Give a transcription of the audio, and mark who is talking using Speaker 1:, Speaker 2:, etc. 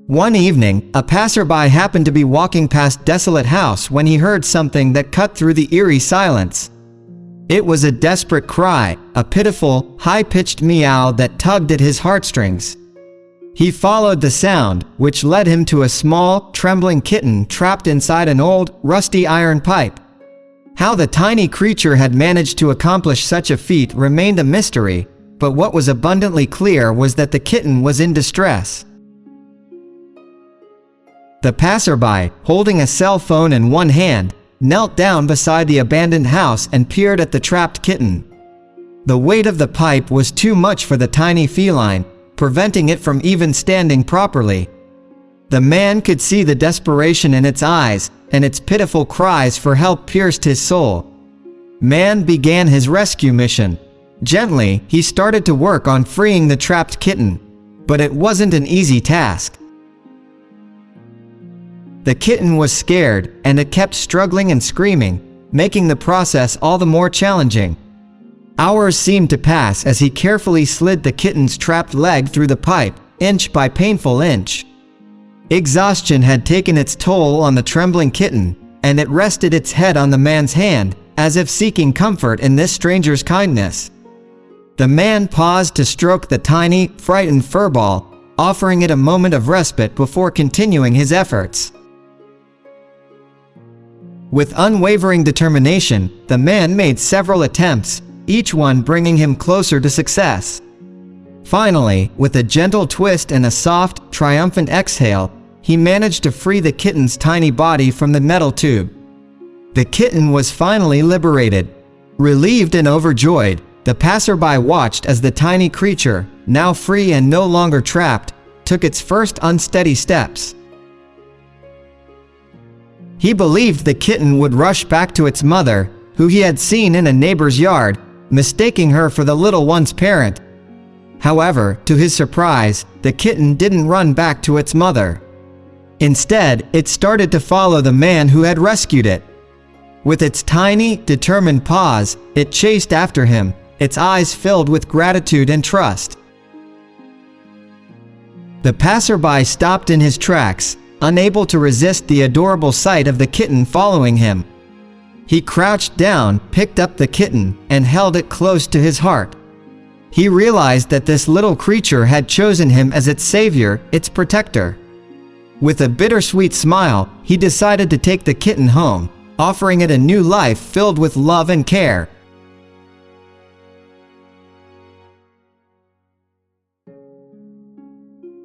Speaker 1: One evening, a passerby happened to be walking past Desolate House when he heard something that cut through the eerie silence. It was a desperate cry, a pitiful, high-pitched meow that tugged at his heartstrings. He followed the sound, which led him to a small, trembling kitten trapped inside an old, rusty iron pipe. How the tiny creature had managed to accomplish such a feat remained a mystery, but what was abundantly clear was that the kitten was in distress. The passerby, holding a cell phone in one hand, knelt down beside the abandoned house and peered at the trapped kitten. The weight of the pipe was too much for the tiny feline, preventing it from even standing properly. The man could see the desperation in its eyes, and its pitiful cries for help pierced his soul. Man began his rescue mission. Gently, he started to work on freeing the trapped kitten, but it wasn't an easy task. The kitten was scared, and it kept struggling and screaming, making the process all the more challenging. Hours seemed to pass as he carefully slid the kitten's trapped leg through the pipe, inch by painful inch. Exhaustion had taken its toll on the trembling kitten, and it rested its head on the man's hand, as if seeking comfort in this stranger's kindness. The man paused to stroke the tiny, frightened furball, offering it a moment of respite before continuing his efforts. With unwavering determination, the man made several attempts, each one bringing him closer to success. Finally, with a gentle twist and a soft, triumphant exhale, he managed to free the kitten's tiny body from the metal tube. The kitten was finally liberated. Relieved and overjoyed, the passerby watched as the tiny creature, now free and no longer trapped, took its first unsteady steps. He believed the kitten would rush back to its mother, who he had seen in a neighbor's yard, mistaking her for the little one's parent. However, to his surprise, the kitten didn't run back to its mother. Instead, it started to follow the man who had rescued it. With its tiny, determined paws, it chased after him, its eyes filled with gratitude and trust. The passerby stopped in his tracks, unable to resist the adorable sight of the kitten following him. He crouched down, picked up the kitten, and held it close to his heart. He realized that this little creature had chosen him as its savior, its protector. With a bittersweet smile, he decided to take the kitten home, offering it a new life filled with love and care.